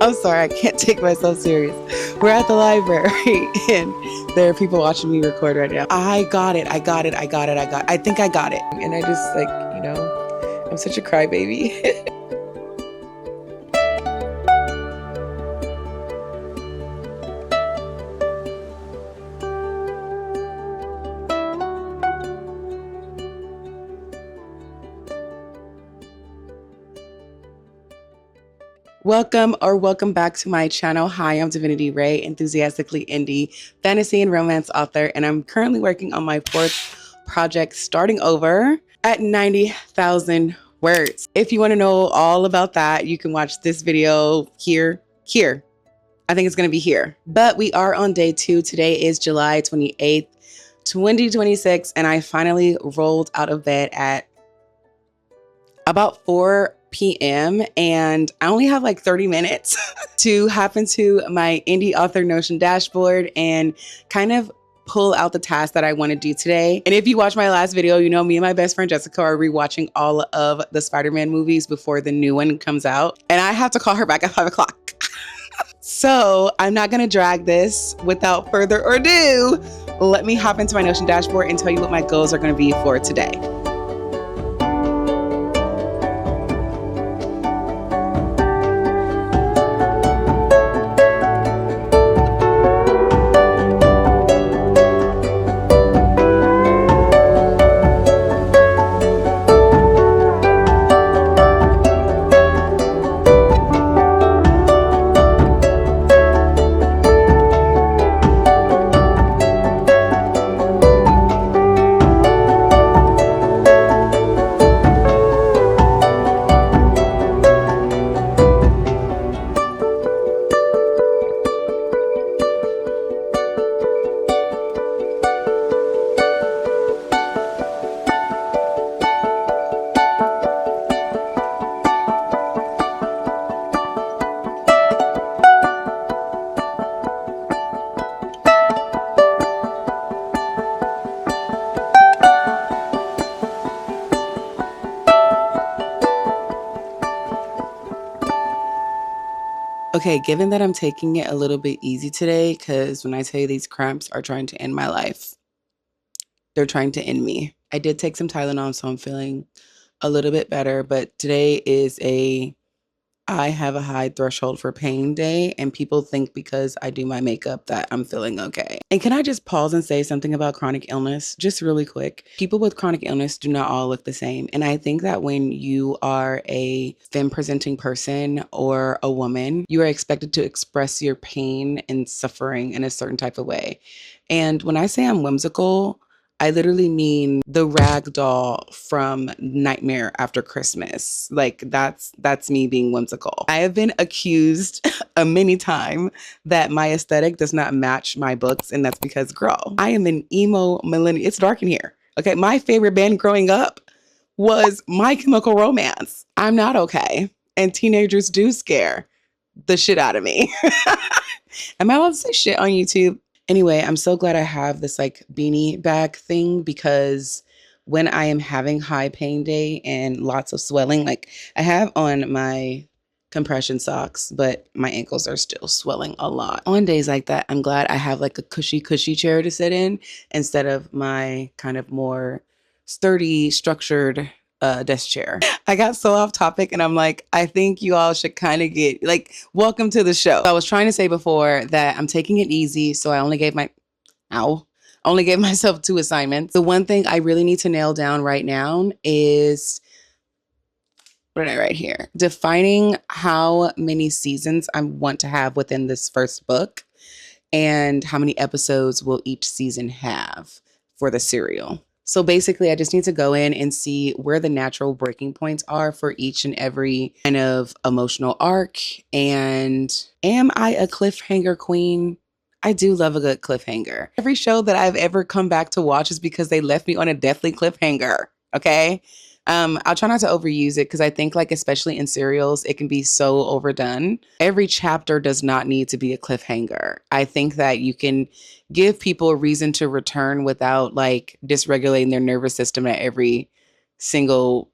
I'm sorry, I can't take myself serious. We're at the library and there are people watching me record right now. I got it. I think I got it. And I just I'm such a crybaby. Welcome back to my channel. Hi, I'm Divinity Ray, enthusiastically indie fantasy and romance author, and I'm currently working on my fourth project, starting over at 90,000 words. If you want to know all about that, you can watch this video here. I think it's going to be here. But we are on day 2. Today is July 28th, 2026, and I finally rolled out of bed at about 4 p.m. and I only have like 30 minutes to hop into my indie author Notion dashboard and kind of pull out the tasks that I want to do today. And if you watch my last video, you know me and my best friend Jessica are rewatching all of the Spider-Man movies before the new one comes out. And I have to call her back at 5 o'clock. So I'm not going to drag this. Without further ado, let me hop into my Notion dashboard and tell you what my goals are going to be for today. Okay, given that I'm taking it a little bit easy today, because when I tell you these cramps are trying to end my life, they're trying to end me. I did take some Tylenol, so I'm feeling a little bit better, but today is I have a high threshold for pain day, and people think because I do my makeup that I'm feeling okay. And can I just pause and say something about chronic illness, just really quick? People with chronic illness do not all look the same. And I think that when you are a femme presenting person or a woman, you are expected to express your pain and suffering in a certain type of way. And when I say I'm whimsical, I literally mean the rag doll from Nightmare After Christmas. Like that's me being whimsical. I have been accused a many time that my aesthetic does not match my books, and that's because, girl, I am an emo millennial. It's dark in here. Okay, my favorite band growing up was My Chemical Romance. I'm not okay, and teenagers do scare the shit out of me. Am I allowed to say shit on YouTube? Anyway, I'm so glad I have this like beanie bag thing, because when I am having high pain day and lots of swelling, like I have on my compression socks, but my ankles are still swelling a lot. On days like that, I'm glad I have like a cushy chair to sit in instead of my kind of more sturdy, structured desk chair. I got so off topic, and I'm like, I think you all should kind of get like, welcome to the show. I was trying to say before that I'm taking it easy, so I only gave myself 2 assignments. The one thing I really need to nail down right now is, what did I write here? Defining how many seasons I want to have within this first book, and how many episodes will each season have for the serial. So basically, I just need to go in and see where the natural breaking points are for each and every kind of emotional arc. And am I a cliffhanger queen? I do love a good cliffhanger. Every show that I've ever come back to watch is because they left me on a deathly cliffhanger, okay? I'll try not to overuse it, because I think like, especially in serials, it can be so overdone. Every chapter does not need to be a cliffhanger. I think that you can give people a reason to return without like dysregulating their nervous system at every single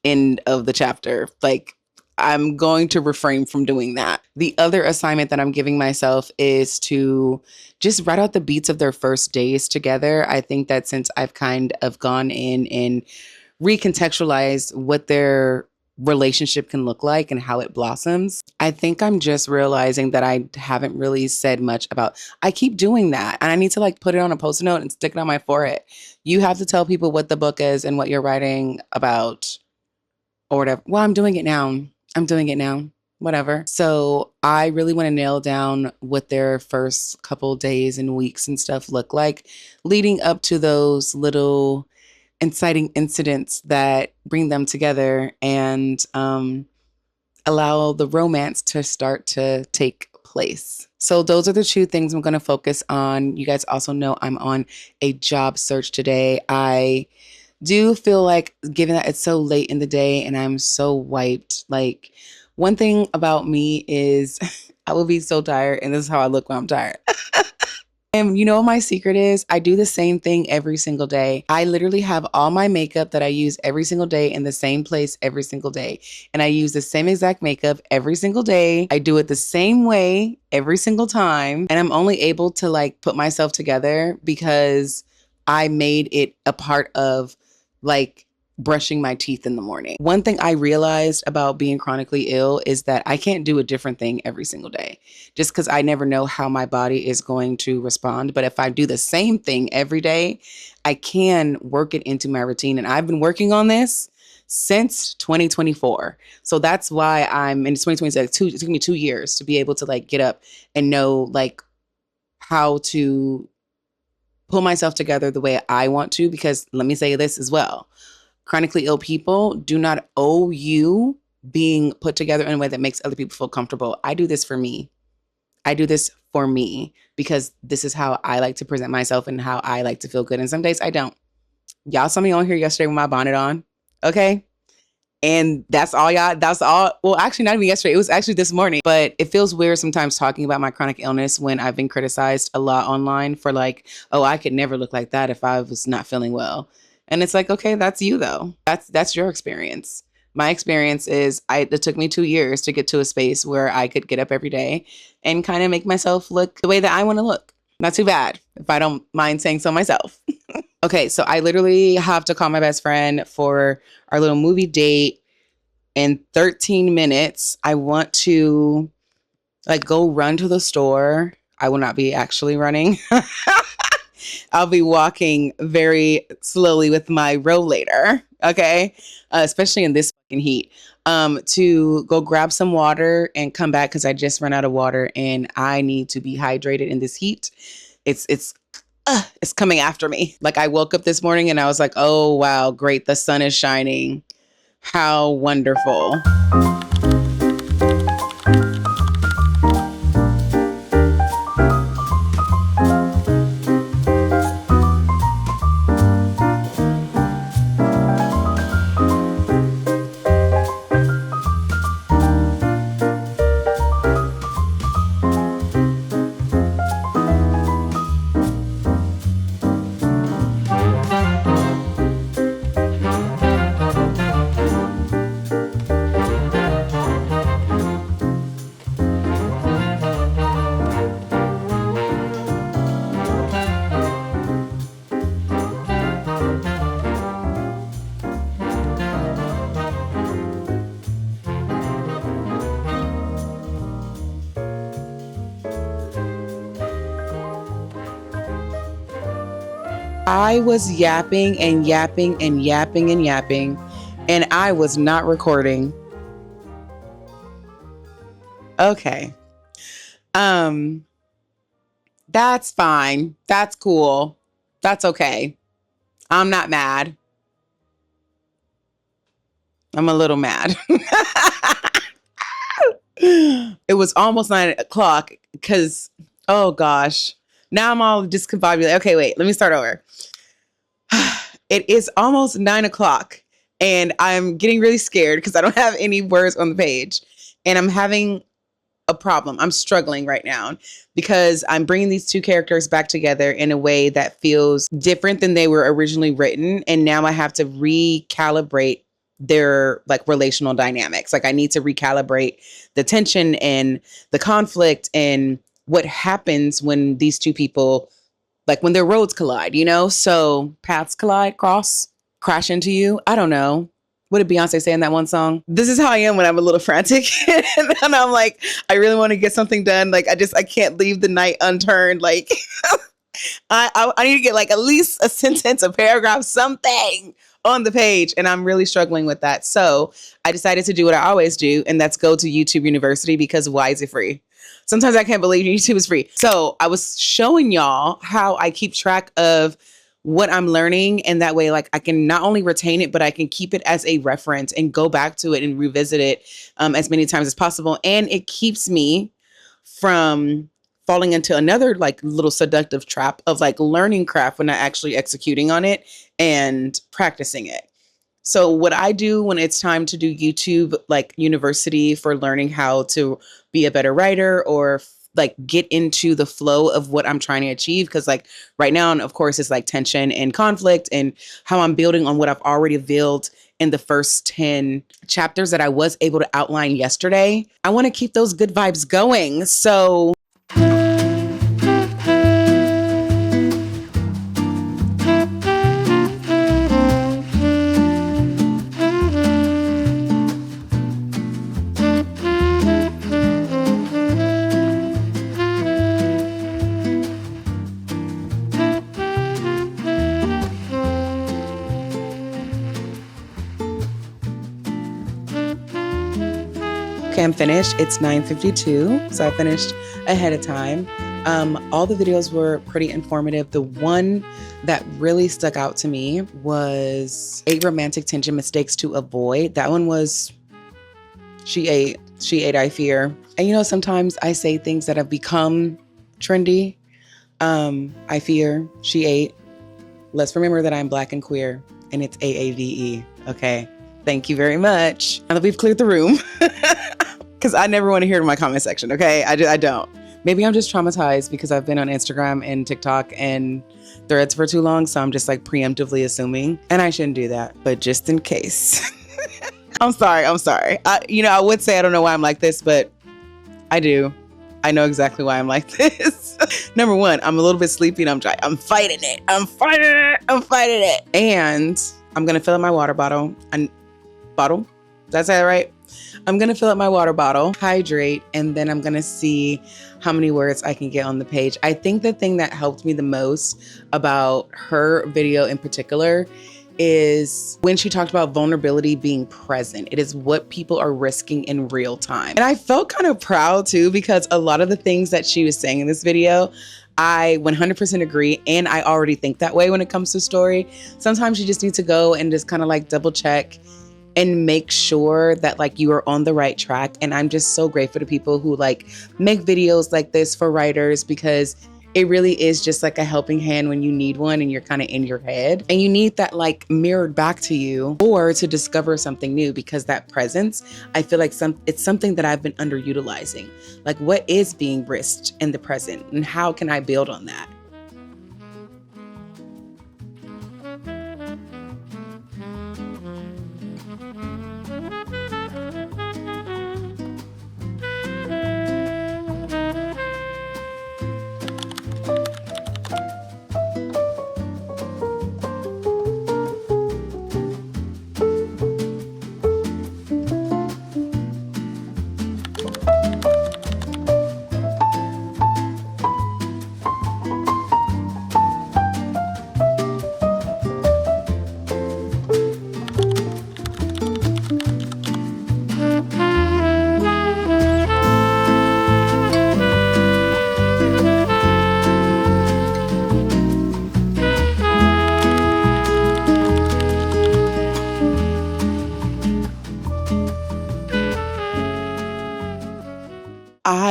end of the chapter. Like, I'm going to refrain from doing that. The other assignment that I'm giving myself is to just write out the beats of their first days together. I think that since I've kind of gone in and recontextualized what their relationship can look like and how it blossoms, I think I'm just realizing that I haven't really said much about. I keep doing that, and I need to like put it on a post-it note and stick it on my forehead. You have to tell people what the book is and what you're writing about or whatever. Well, I'm doing it now. I'm doing it now. Whatever. So I really want to nail down what their first couple days and weeks and stuff look like, leading up to those little inciting incidents that bring them together and allow the romance to start to take place. So those are the two things I'm going to focus on. You guys also know I'm on a job search today. I do feel like, given that it's so late in the day and I'm so wiped, like one thing about me is I will be so tired, and this is how I look when I'm tired. And you know what my secret is? I do the same thing every single day. I literally have all my makeup that I use every single day in the same place every single day. And I use the same exact makeup every single day. I do it the same way every single time. And I'm only able to like put myself together because I made it a part of like brushing my teeth in the morning. One thing I realized about being chronically ill is that I can't do a different thing every single day just because I never know how my body is going to respond. But if I do the same thing every day, I can work it into my routine. And I've been working on this since 2024. So that's why I'm in 2026. It took me 2 years to be able to like get up and know like how to pull myself together the way I want to, because let me say this as well. Chronically ill people do not owe you being put together in a way that makes other people feel comfortable. I do this for me. I do this for me because this is how I like to present myself and how I like to feel good. And some days I don't. Y'all saw me on here yesterday with my bonnet on. Okay. And that's all y'all, that's all. Well, actually not even yesterday. It was actually this morning, but it feels weird sometimes talking about my chronic illness when I've been criticized a lot online for like, oh, I could never look like that if I was not feeling well. And it's like, okay, that's you though. That's your experience. My experience is it took me 2 years to get to a space where I could get up every day and kind of make myself look the way that I want to look. Not too bad, if I don't mind saying so myself. Okay, so I literally have to call my best friend for our little movie date in 13 minutes. I want to like go run to the store. I will not be actually running. I'll be walking very slowly with my rollator, okay? Especially in this fucking heat. To go grab some water and come back because I just ran out of water and I need to be hydrated in this heat. It's coming after me. Like I woke up this morning and I was like, oh, wow, great. The sun is shining. How wonderful. I was yapping and yapping and yapping and yapping, and I was not recording. Okay. That's fine. That's cool. That's okay. I'm not mad. I'm a little mad. It was almost 9 o'clock because, oh gosh, now I'm all discombobulated. Okay, wait, let me start over. It is almost 9 o'clock and I'm getting really scared because I don't have any words on the page and I'm having a problem. I'm struggling right now because I'm bringing these two characters back together in a way that feels different than they were originally written. And now I have to recalibrate their like relational dynamics. Like I need to recalibrate the tension and the conflict and what happens when these two people, like when their roads collide, you know? So paths collide, crash into you. I don't know. What did Beyonce say in that one song? This is how I am when I'm a little frantic. And I'm like, I really want to get something done. Like I can't leave the night unturned. Like I need to get like at least a sentence, a paragraph, something on the page. And I'm really struggling with that. So I decided to do what I always do, and that's go to YouTube University, because why is it free? Sometimes I can't believe YouTube is free. So I was showing y'all how I keep track of what I'm learning. And that way, like I can not only retain it, but I can keep it as a reference and go back to it and revisit it as many times as possible. And it keeps me from falling into another like little seductive trap of like learning craft when not actually executing on it and practicing it. So what I do when it's time to do YouTube, like university for learning how to be a better writer or like get into the flow of what I'm trying to achieve. Cause like right now, and of course it's like tension and conflict and how I'm building on what I've already built in the first 10 chapters that I was able to outline yesterday. I want to keep those good vibes going. So I'm finished. It's 9:52, so I finished ahead of time. All the videos were pretty informative. The one that really stuck out to me was 8 romantic tension mistakes to avoid. That one was she ate, I fear. And you know, sometimes I say things that have become trendy. I fear, she ate. Let's remember that I'm Black and queer, and it's AAVE. Okay. Thank you very much. Now that we've cleared the room, because I never want to hear it in my comment section. Okay. I don't. Maybe I'm just traumatized because I've been on Instagram and TikTok and Threads for too long. So I'm just like preemptively assuming, and I shouldn't do that, but just in case. I'm sorry. I would say I don't know why I'm like this, but I do. I know exactly why I'm like this. Number one, I'm a little bit sleepy and I'm fighting it. And I'm going to fill up my water bottle. Did I say that right? I'm going to fill up my water bottle, hydrate, and then I'm going to see how many words I can get on the page. I think the thing that helped me the most about her video in particular is when she talked about vulnerability being present. It is what people are risking in real time. And I felt kind of proud too, because a lot of the things that she was saying in this video, I 100% agree. And I already think that way when it comes to story. Sometimes you just need to go and just kind of like double check and make sure that like you are on the right track. And I'm just so grateful to people who like make videos like this for writers, because it really is just like a helping hand when you need one and you're kind of in your head and you need that like mirrored back to you or to discover something new, because that presence, I feel like it's something that I've been underutilizing. Like what is being risked in the present and how can I build on that?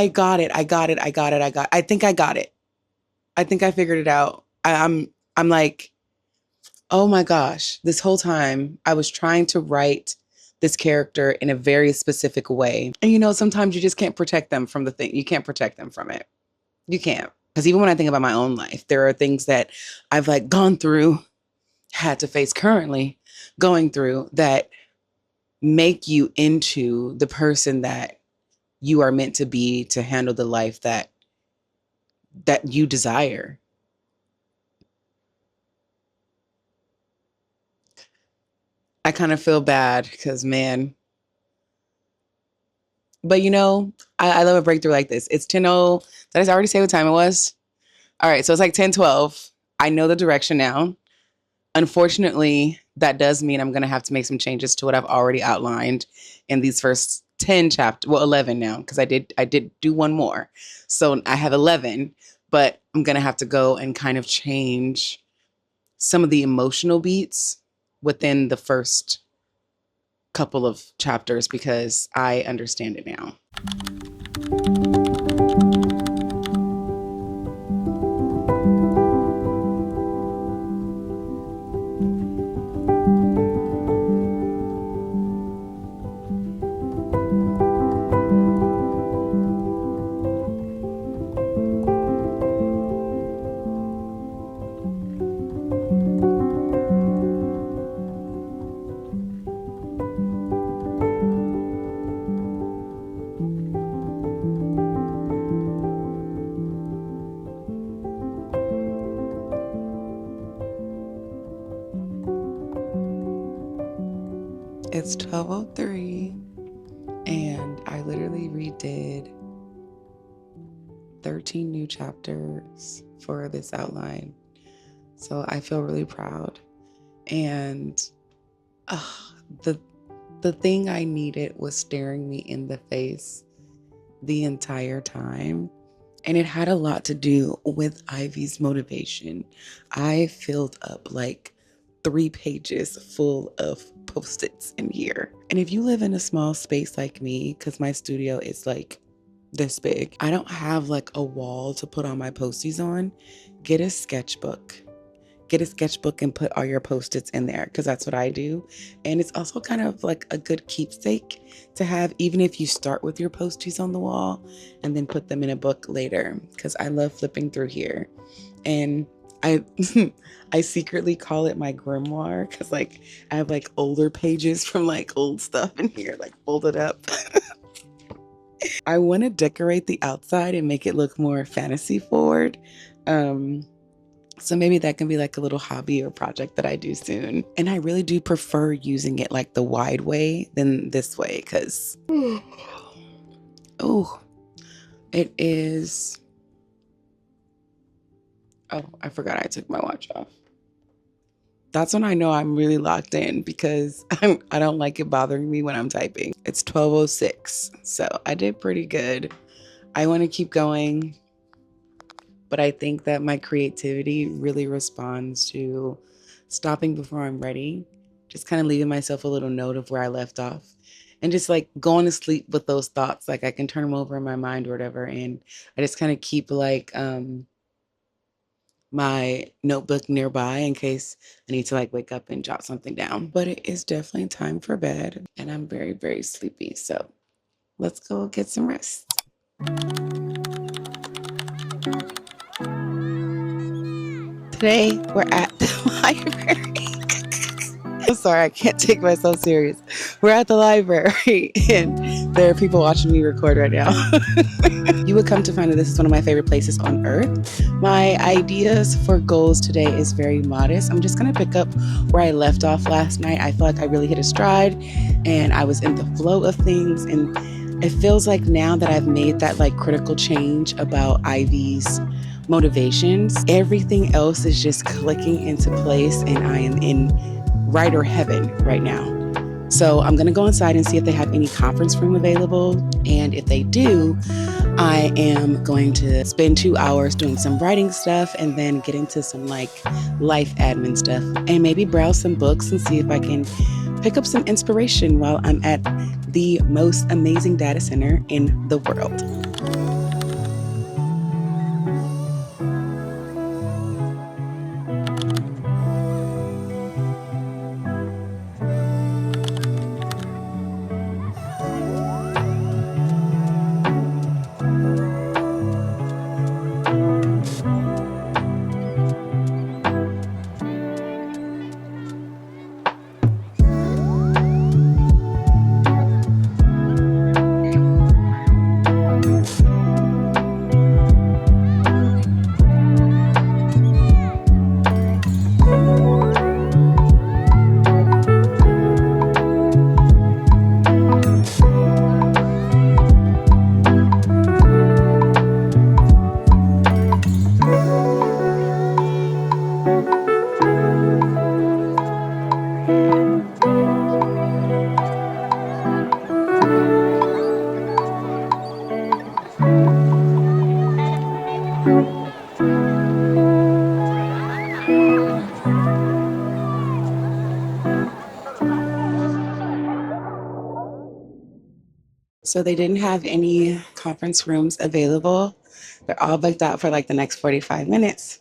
I got it. I think I got it. I think I figured it out. I'm like, oh my gosh, this whole time I was trying to write this character in a very specific way. And you know, sometimes you just can't protect them from the thing. You can't protect them from it. You can't. Because even when I think about my own life, there are things that I've like gone through, had to face, currently going through, that make you into the person that you are meant to be to handle the life that you desire. I kind of feel bad because, man, but I love a breakthrough like this. It's 10:00. Did I already say what time it was? All right, so it's like 10:12. I know the direction now. Unfortunately, that does mean I'm going to have to make some changes to what I've already outlined in these first 10 chapters. Well, 11 now, because I did do one more. So I have 11, but I'm going to have to go and kind of change some of the emotional beats within the first couple of chapters because I understand it now. It's 12:03 and I literally redid 13 new chapters for this outline. So I feel really proud. And the thing I needed was staring me in the face the entire time. And it had a lot to do with Ivy's motivation. I filled up like 3 pages full of Post-its in here. And if you live in a small space like me, because my studio is like this big, I don't have like a wall to put all my Post-its on. Get a sketchbook. Get a sketchbook and put all your Post-its in there, because that's what I do. And it's also kind of like a good keepsake to have, even if you start with your Post-its on the wall and then put them in a book later, because I love flipping through here. And I I secretly call it my grimoire because like I have like older pages from like old stuff in here, like folded up. I want to decorate the outside and make it look more fantasy forward. So maybe that can be like a little hobby or project that I do soon. And I really do prefer using it like the wide way than this way because, oh, it is. Oh, I forgot I took my watch off. That's when I know I'm really locked in because I don't like it bothering me when I'm typing. It's 12:06, so I did pretty good. I want to keep going, but I think that my creativity really responds to stopping before I'm ready, just kind of leaving myself a little note of where I left off, and just like going to sleep with those thoughts. Like I can turn them over in my mind or whatever, and I just kind of keep like my notebook nearby in case I need to like wake up and jot something down. But it is definitely time for bed and I'm very, very sleepy. So let's go get some rest. Today we're at the library. I'm sorry, I can't take myself serious. We're at the library and there are people watching me record right now. You would come to find that this is one of my favorite places on earth. My ideas for goals today is very modest. I'm just going to pick up where I left off last night. I feel like I really hit a stride and I was in the flow of things. And it feels like now that I've made that like critical change about Ivy's motivations, everything else is just clicking into place and I am in writer heaven right now. So I'm going to go inside and see if they have any conference room available. And if they do, I am going to spend 2 hours doing some writing stuff and then get into some like life admin stuff and maybe browse some books and see if I can pick up some inspiration while I'm at the most amazing data center in the world. So they didn't have any conference rooms available. They're all booked out for like the next 45 minutes,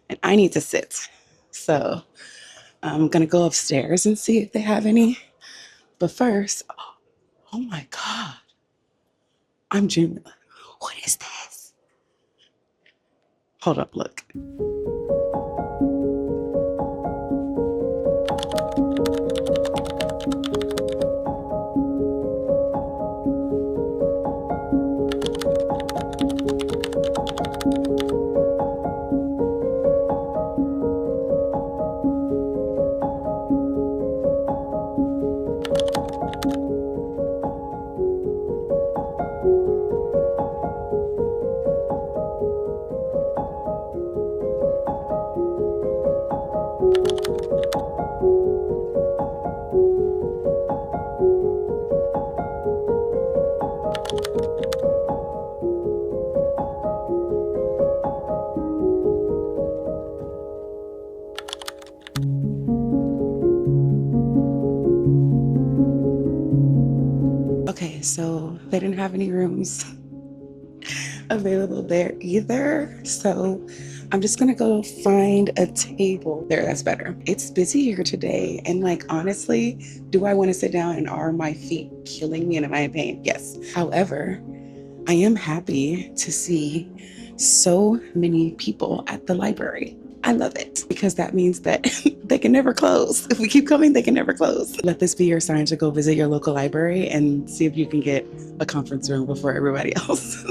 and I need to sit. So I'm gonna go upstairs and see if they have any. But first, oh my God, I'm dreaming. What is this? Hold up, look. Okay, so they didn't have any rooms available there either. So I'm just gonna go find a table there. That's better. It's busy here today. And like, honestly, do I want to sit down and are my feet killing me and am I in pain? Yes. However, I am happy to see so many people at the library. I love it because that means that they can never close. If we keep coming, they can never close. Let this be your sign to go visit your local library and see if you can get a conference room before everybody else.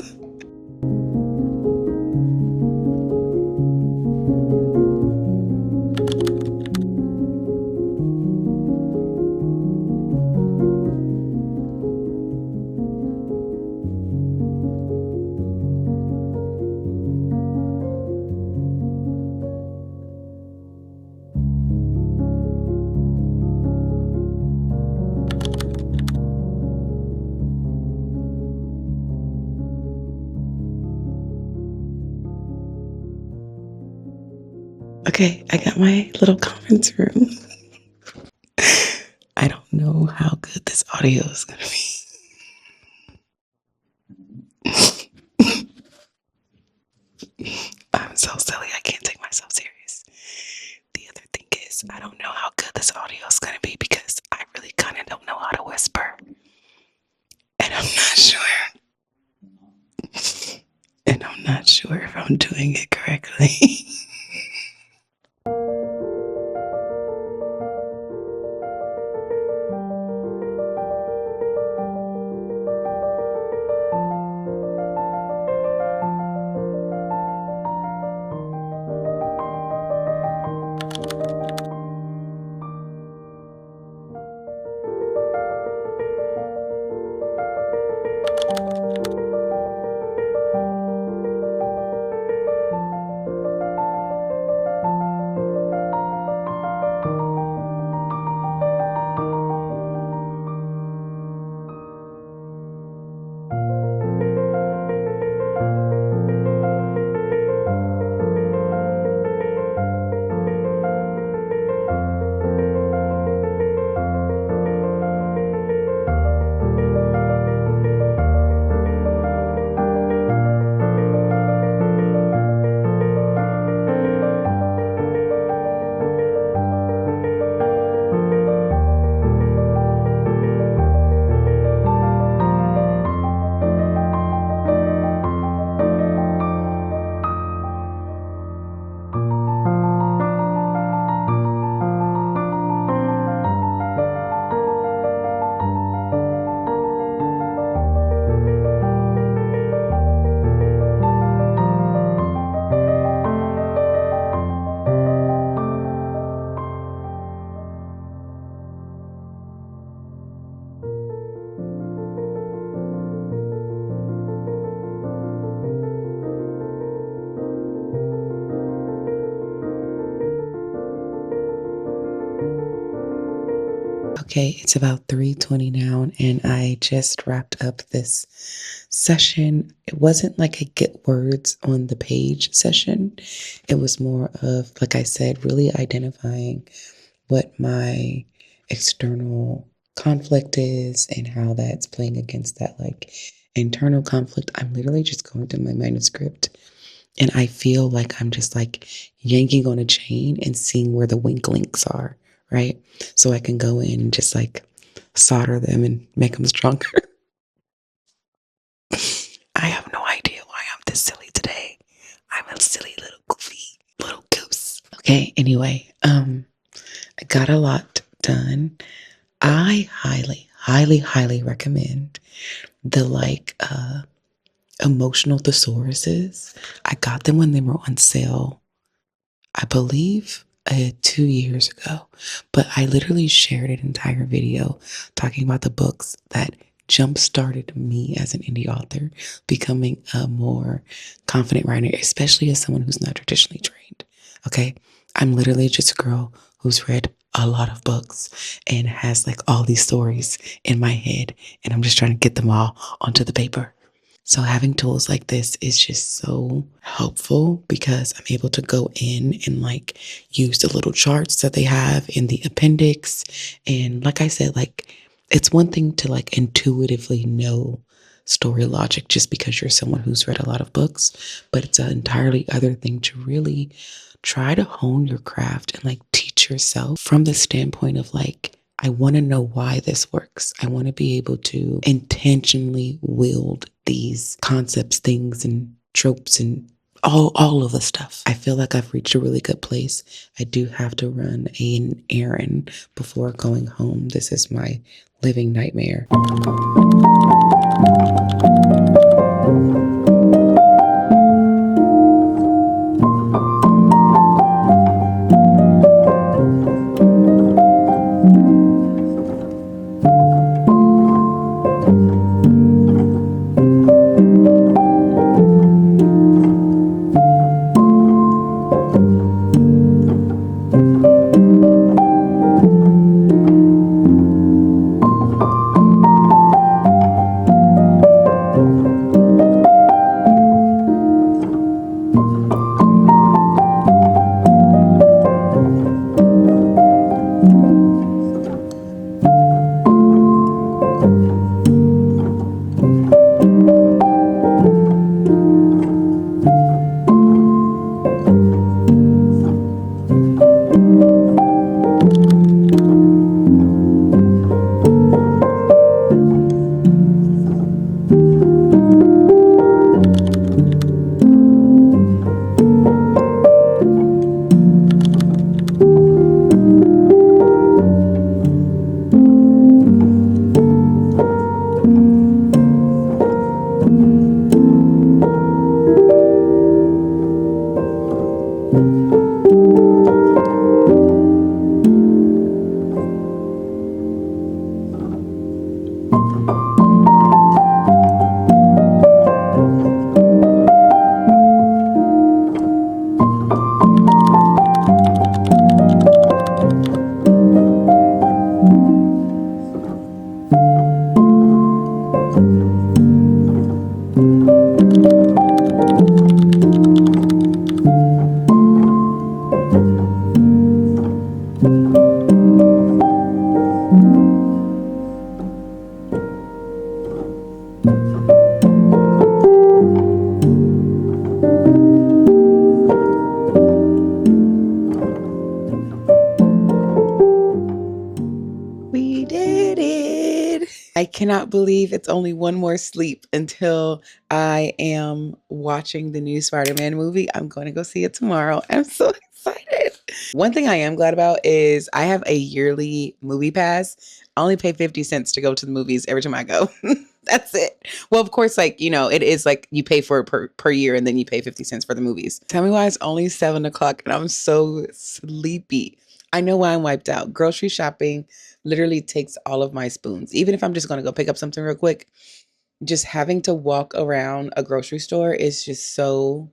Okay, I got my little conference room. I don't know how good this audio is going to be. I'm so silly. I can't take myself serious. The other thing is, I don't know how good this audio is going to be because I really kind of don't know how to whisper. And I'm not sure. And I'm not sure if I'm doing it correctly. Okay, it's about 3:20 now, and I just wrapped up this session. It wasn't like a get words on the page session. It was more of, like I said, really identifying what my external conflict is and how that's playing against that like internal conflict. I'm literally just going through my manuscript and I feel like I'm just like yanking on a chain and seeing where the wink links are, right? So I can go in and just like solder them and make them stronger. I have no idea why I'm this silly today. I'm a silly little goofy little goose. Okay, anyway, I got a lot done. I highly, highly, highly recommend the emotional thesauruses. I got them when they were on sale, I believe 2 years ago, but I literally shared an entire video talking about the books that jump started me as an indie author, becoming a more confident writer, especially as someone who's not traditionally trained. Okay. I'm literally just a girl who's read a lot of books and has like all these stories in my head, and I'm just trying to get them all onto the paper. So having tools like this is just so helpful because I'm able to go in and like use the little charts that they have in the appendix. And like I said, like it's one thing to like intuitively know story logic just because you're someone who's read a lot of books, but it's an entirely other thing to really try to hone your craft and like teach yourself from the standpoint of like, I want to know why this works. I want to be able to intentionally wield these concepts, things, and tropes and all of the stuff. I feel like I've reached a really good place. I do have to run an errand before going home. This is my living nightmare. We did it. I cannot believe it's only one more sleep until I am watching the new Spider-Man movie. I'm going to go see it tomorrow. I'm so excited. One thing I am glad about is I have a yearly movie pass. I only pay 50 cents to go to the movies every time I go. That's it. Well, of course, like, you know, it is like you pay for it per year and then you pay 50 cents for the movies. Tell me why it's only 7 o'clock and I'm so sleepy. I know why I'm wiped out. Grocery shopping literally takes all of my spoons. Even if I'm just going to go pick up something real quick, just having to walk around a grocery store is just so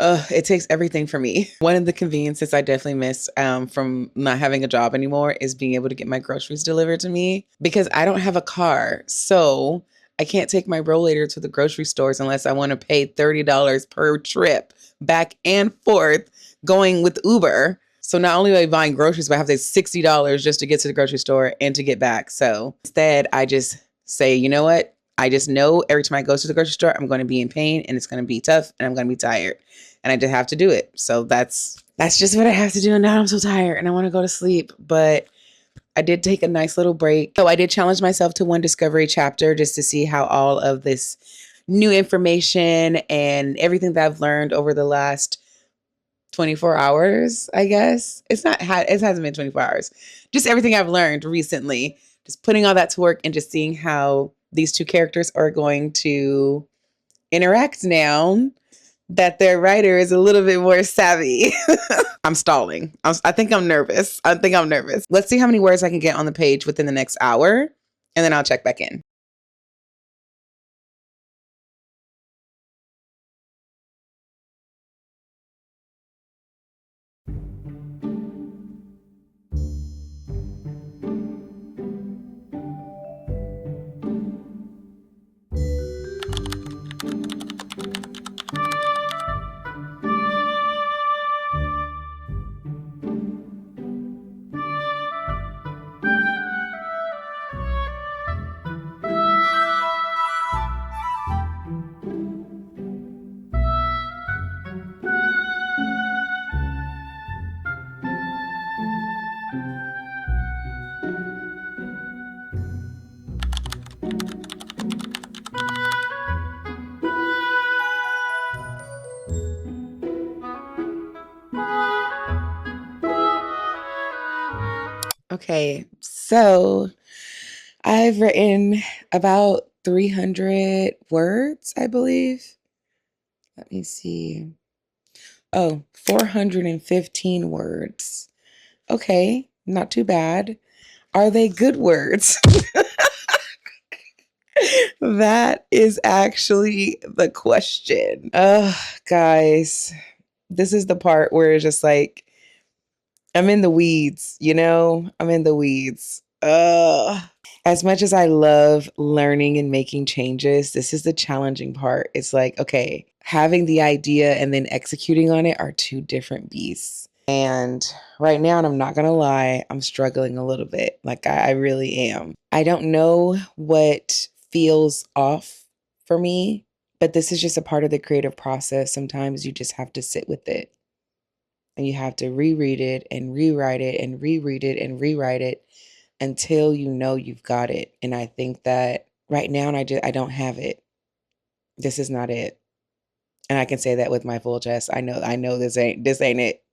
it takes everything for me. One of the conveniences I definitely miss from not having a job anymore is being able to get my groceries delivered to me because I don't have a car. So I can't take my rollator to the grocery stores unless I want to pay $30 per trip back and forth going with Uber. So not only am I buying groceries, but I have to pay $60 just to get to the grocery store and to get back. So instead, I just say, you know what? I just know every time I go to the grocery store, I'm going to be in pain and it's going to be tough and I'm going to be tired. And I just have to do it. So that's just what I have to do. And now I'm so tired and I want to go to sleep. But I did take a nice little break. So I did challenge myself to one discovery chapter just to see how all of this new information and everything that I've learned over the last 24 hours, I guess. It hasn't been 24 hours. Just everything I've learned recently, just putting all that to work and just seeing how these two characters are going to interact now that their writer is a little bit more savvy. I'm stalling. I think I'm nervous. Let's see how many words I can get on the page within the next hour, and then I'll check back in. Okay, so I've written about 300 words, I believe. Let me see. Oh, 415 words. Okay, not too bad. Are they good words? That is actually the question. Guys, this is the part where it's just like, I'm in the weeds, I'm in the weeds. As much as I love learning and making changes, this is the challenging part. It's like, okay, having the idea and then executing on it are two different beasts. And right now, and I'm not going to lie, I'm struggling a little bit. Like, I really am. I don't know what feels off for me, but this is just a part of the creative process. Sometimes you just have to sit with it and you have to reread it and rewrite it and reread it and rewrite it until you know you've got it. And I think that right now, I don't have it. This is not it. And I can say that with my full chest. I know this ain't it.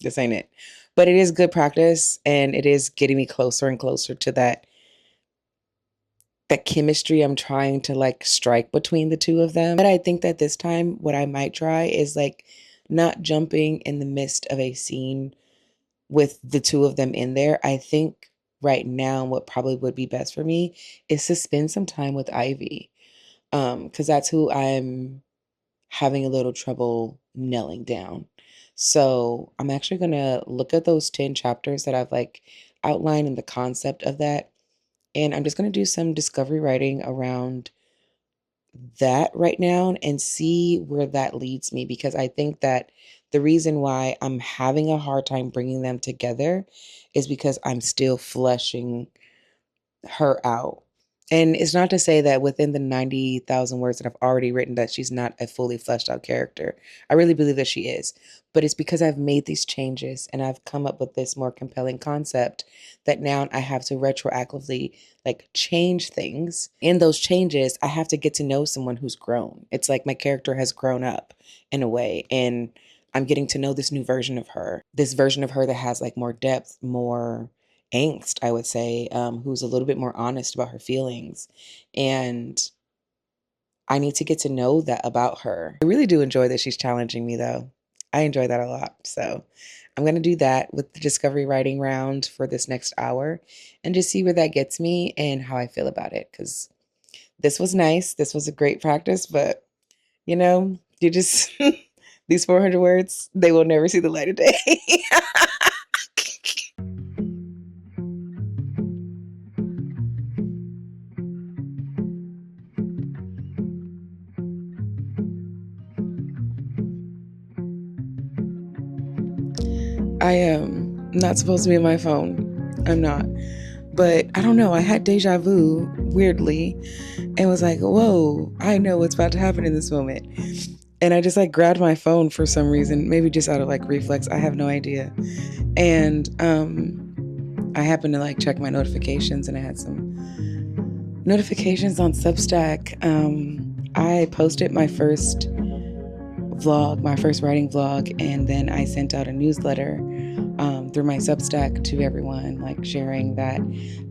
This ain't it. But it is good practice and it is getting me closer and closer to that chemistry I'm trying to like strike between the two of them. But I think that this time what I might try is like not jumping in the midst of a scene with the two of them in there. I think right now what probably would be best for me is to spend some time with Ivy. Because that's who I'm having a little trouble nailing down. So I'm actually gonna look at those 10 chapters that I've like outlined in the concept of that. And I'm just gonna do some discovery writing around that right now and see where that leads me, because I think that the reason why I'm having a hard time bringing them together is because I'm still fleshing her out. And it's not to say that within the 90,000 words that I've already written that she's not a fully fleshed out character. I really believe that she is. But it's because I've made these changes and I've come up with this more compelling concept that now I have to retroactively like change things. In those changes, I have to get to know someone who's grown. It's like my character has grown up in a way. And I'm getting to know this new version of her, this version of her that has like more depth, more angst, I would say, who's a little bit more honest about her feelings. And I need to get to know that about her. I really do enjoy that she's challenging me, though. I enjoy that a lot. So I'm going to do that with the discovery writing round for this next hour and just see where that gets me and how I feel about it. Because this was nice. This was a great practice. But, you just, these 400 words, they will never see the light of day. I am not supposed to be on my phone. I'm not. But I don't know. I had deja vu weirdly and was like, whoa, I know what's about to happen in this moment. And I just like grabbed my phone for some reason, maybe just out of like reflex. I have no idea. And I happened to like check my notifications and I had some notifications on Substack. I posted my first vlog, my first writing vlog, and then I sent out a newsletter through my Substack to everyone, like sharing that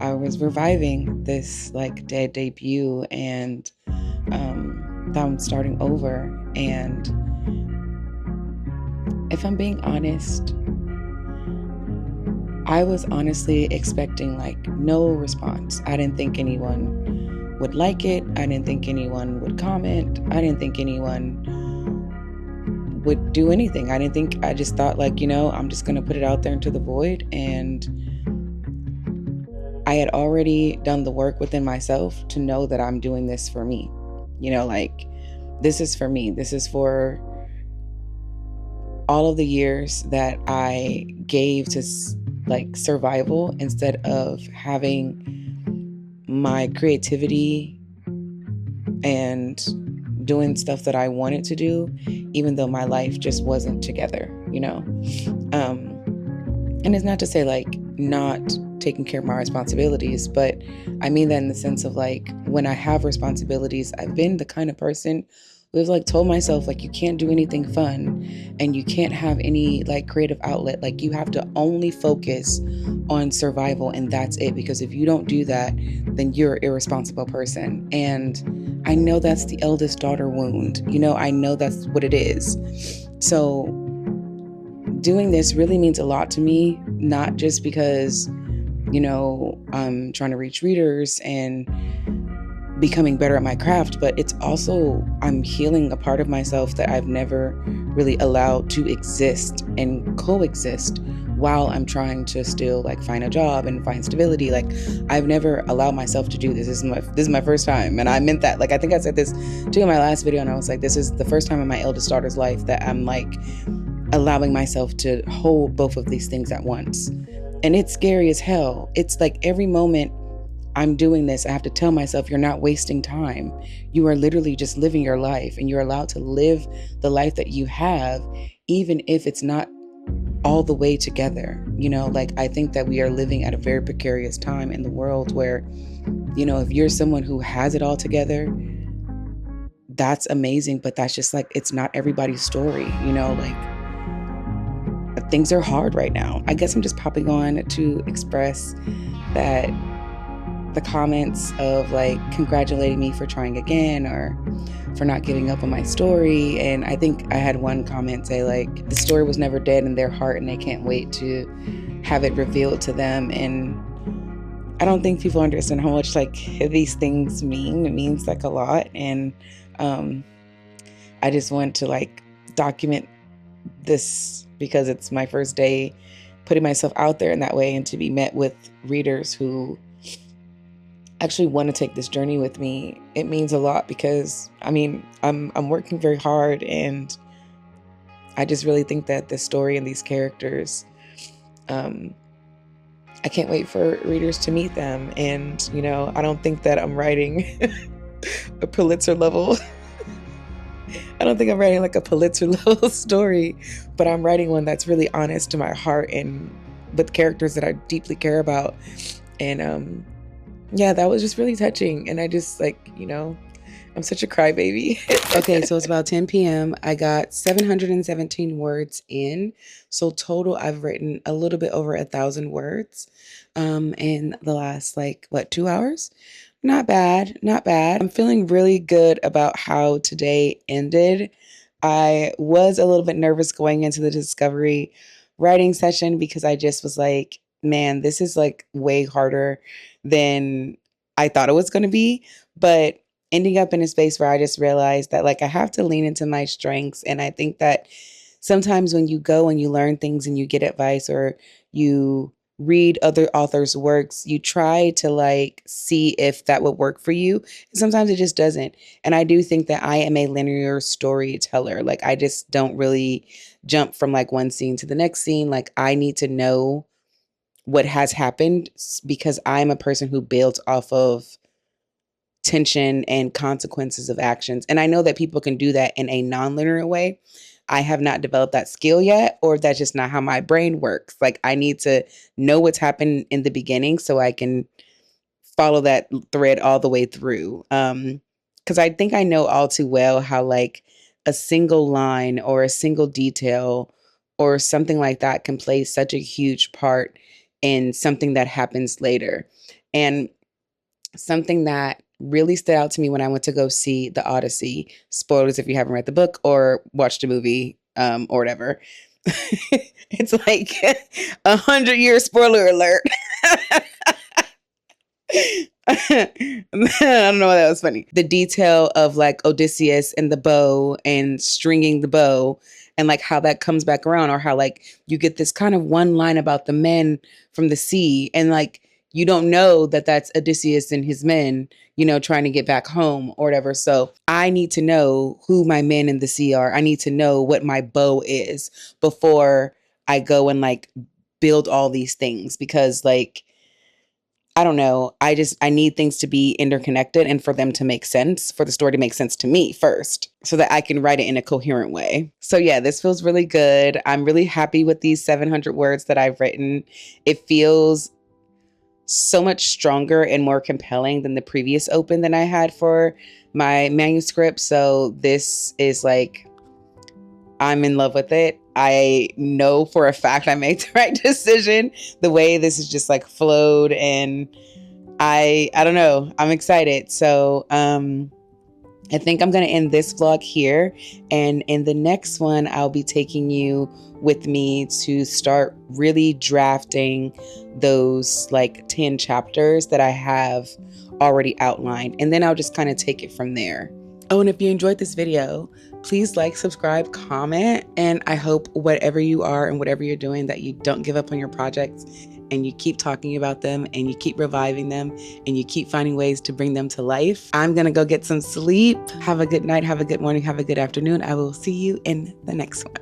I was reviving this like dead debut and that I'm starting over. And if I'm being honest, I was honestly expecting like no response. I didn't think anyone would like it. I didn't think anyone would comment. I didn't think anyone would do anything. I just thought like, I'm just going to put it out there into the void. And I had already done the work within myself to know that I'm doing this for me. Like this is for me. This is for all of the years that I gave to like survival instead of having my creativity and doing stuff that I wanted to do, even though my life just wasn't together, and it's not to say like not taking care of my responsibilities, but I mean that in the sense of like when I have responsibilities, I've been the kind of person who's like told myself like you can't do anything fun and you can't have any like creative outlet. Like you have to only focus on survival and that's it, because if you don't do that, then you're an irresponsible person. And I know that's the eldest daughter wound. I know that's what it is. So doing this really means a lot to me, not just because, I'm trying to reach readers and becoming better at my craft, but it's also I'm healing a part of myself that I've never really allowed to exist and coexist while I'm trying to still like find a job and find stability. Like I've never allowed myself to do this. This is my first time, and I meant that. Like I think I said this too in my last video, and I was like, this is the first time in my eldest daughter's life that I'm like allowing myself to hold both of these things at once. And it's scary as hell. It's like every moment I'm doing this, I have to tell myself, you're not wasting time. You are literally just living your life, and you're allowed to live the life that you have, even if it's not all the way together. Like I think that we are living at a very precarious time in the world where, if you're someone who has it all together, that's amazing, but that's just like, it's not everybody's story, like things are hard right now. I guess I'm just popping on to express that the comments of like congratulating me for trying again or for not giving up on my story. And I think I had one comment say like the story was never dead in their heart and they can't wait to have it revealed to them. And I don't think people understand how much like these things mean. It means like a lot. And I just want to like document this because it's my first day putting myself out there in that way, and to be met with readers who actually want to take this journey with me. It means a lot because I'm working very hard, and I just really think that this story and these characters, I can't wait for readers to meet them. And I don't think that I'm writing a Pulitzer level I don't think I'm writing like a Pulitzer level story, but I'm writing one that's really honest to my heart and with characters that I deeply care about. And yeah, that was just really touching. And I just like, I'm such a crybaby. Okay, so it's about 10 p.m. I got 717 words in. So total, I've written a little bit over 1,000 words in the last 2 hours. Not bad, not bad. I'm feeling really good about how today ended. I was a little bit nervous going into the discovery writing session because I just was like, man, this is like way harder than I thought it was going to be. But ending up in a space where I just realized that I have to lean into my strengths. And I think that sometimes when you go and you learn things and you get advice or you read other authors' works, you try to like see if that would work for you. And sometimes it just doesn't. And I do think that I am a linear storyteller. Like I just don't really jump from like one scene to the next scene. Like I need to know what has happened because I'm a person who builds off of tension and consequences of actions. And I know that people can do that in a non-linear way. I have not developed that skill yet, or that's just not how my brain works. Like I need to know what's happened in the beginning so I can follow that thread all the way through. Because I think I know all too well how like a single line or a single detail or something like that can play such a huge part in something that happens later. And something that really stood out to me when I went to go see The Odyssey. Spoilers if you haven't read the book or watched the movie, or whatever. It's like 100-year spoiler alert. I don't know why that was funny. The detail of like Odysseus and the bow and stringing the bow and like how that comes back around, or how like you get this kind of one line about the men from the sea and like you don't know that that's Odysseus and his men, trying to get back home or whatever. So I need to know who my men in the sea are. I need to know what my bow is before I go and like build all these things, because like I don't know. I need things to be interconnected and for them to make sense, for the story to make sense to me first, so that I can write it in a coherent way. So yeah, this feels really good. I'm really happy with these 700 words that I've written. It feels so much stronger and more compelling than the previous open that I had for my manuscript. So this is like, I'm in love with it. I know for a fact I made the right decision. The way this is just like flowed, and I don't know. I'm excited. So I think I'm going to end this vlog here, and in the next one I'll be taking you with me to start really drafting those like 10 chapters that I have already outlined, and then I'll just kind of take it from there. Oh, and if you enjoyed this video, please like, subscribe, comment, and I hope whatever you are and whatever you're doing, that you don't give up on your projects and you keep talking about them and you keep reviving them and you keep finding ways to bring them to life. I'm gonna go get some sleep. Have a good night, have a good morning, have a good afternoon. I will see you in the next one.